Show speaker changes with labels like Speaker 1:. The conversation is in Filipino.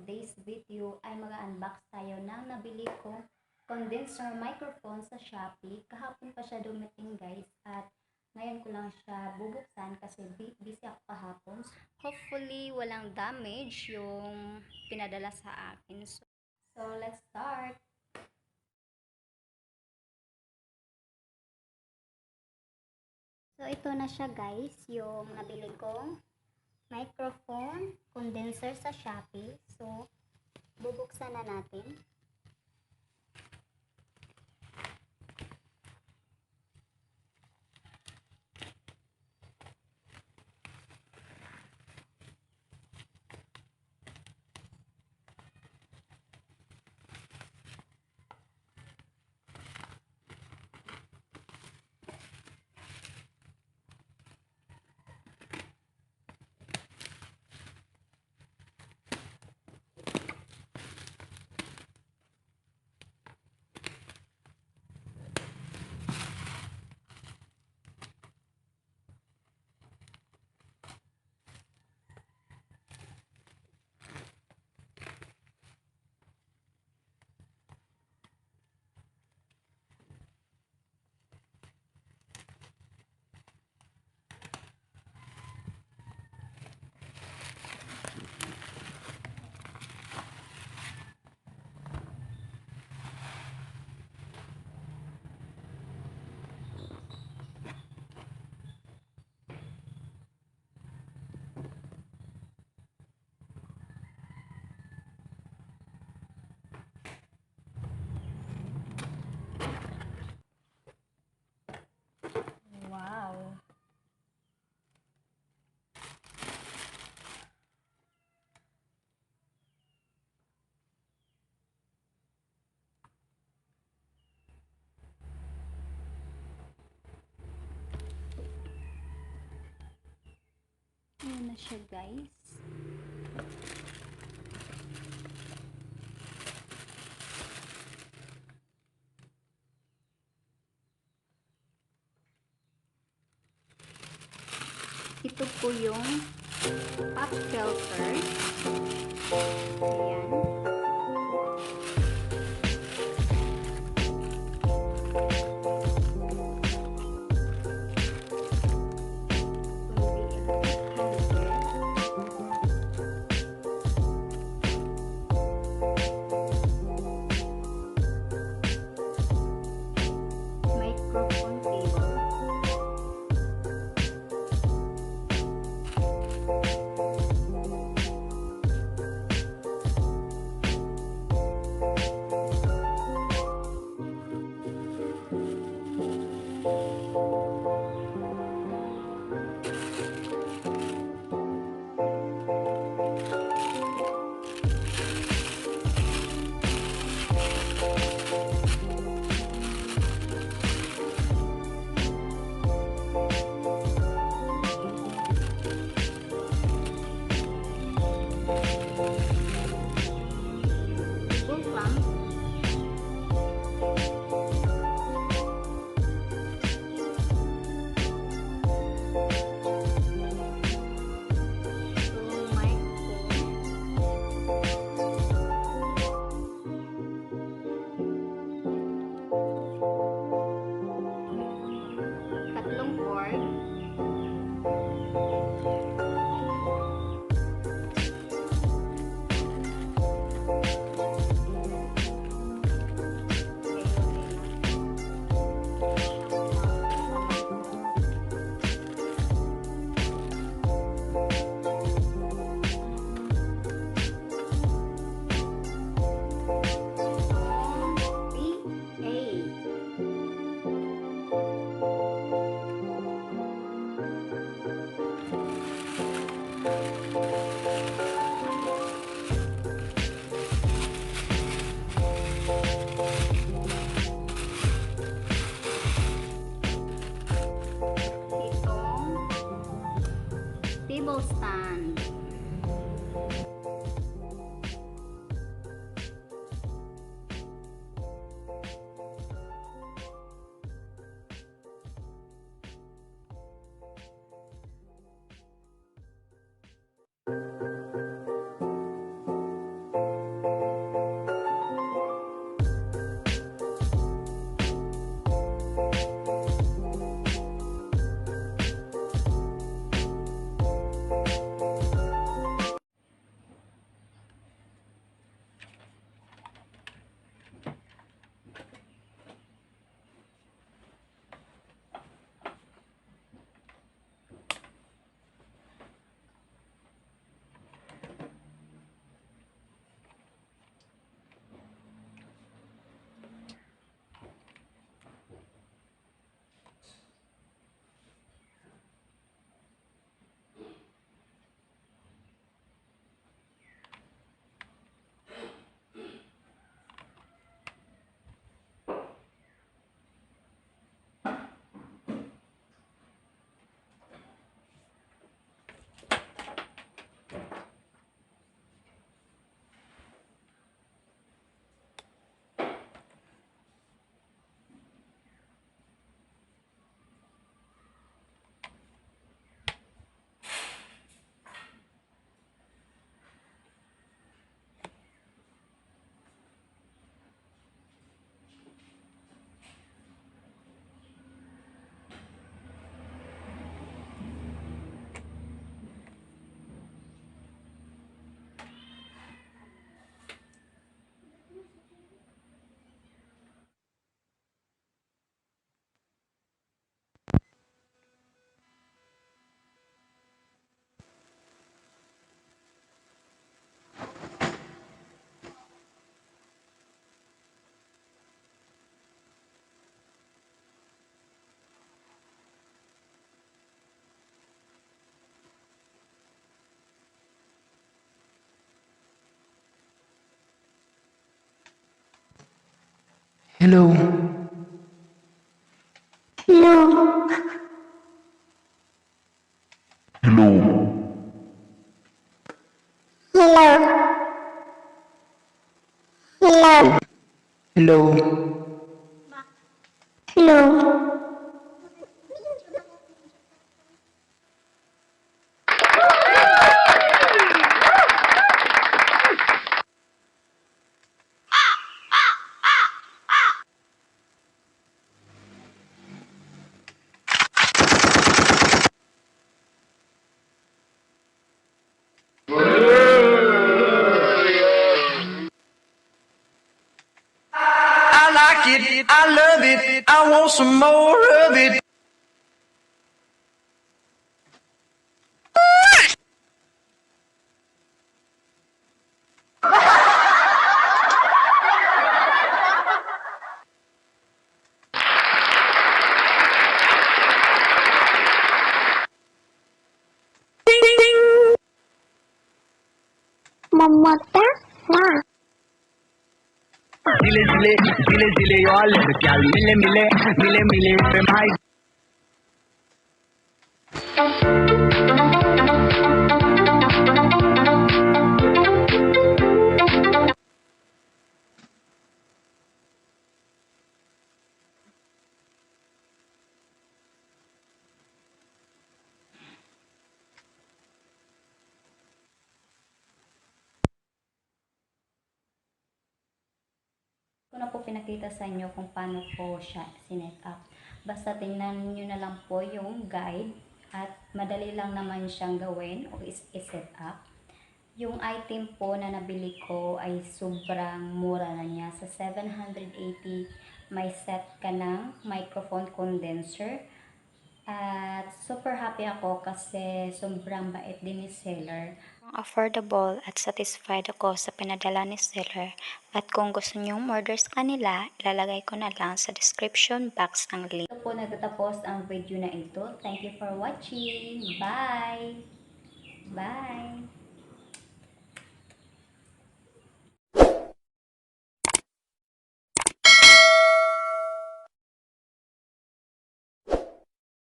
Speaker 1: today's video ay mag-unbox tayo ng nabili kong condenser microphone sa Shopee. Kahapon pa siya dumating guys at ngayon ko lang siya bubuksan kasi busy ako kahapon. Hopefully walang damage yung pinadala sa akin. So let's start! So ito na siya guys, yung nabili kong microphone condenser sa Shopee. So bubuksan na natin. Wow! Ayan na siya guys. Ito po yung pop filter. Ayan. Microphone cable.
Speaker 2: Hello. Hello. Hello. Hello. Hello. Hello. Hello. I like it, I love it, I want some more of it. Mamata, nah. Dile, dile, dile, dile, yo al gal, mile, mile, mile, mile, my.
Speaker 1: Ko na po pinakita sa inyo kung paano po siya sinet up. Basta tingnan nyo na lang po yung guide at madali lang naman siyang gawin o is-set up. Yung item po na nabili ko ay sobrang mura na niya. Sa 780 may set ka ng microphone condenser. At super happy ako kasi sobrang bait din ni seller. Affordable at satisfied ako sa pinadala ni seller. At kung gusto nyong order sa kanila, ilalagay ko na lang sa description box ang link. Ito po nagtatapos ang video na ito. Thank you for watching. Bye! Bye!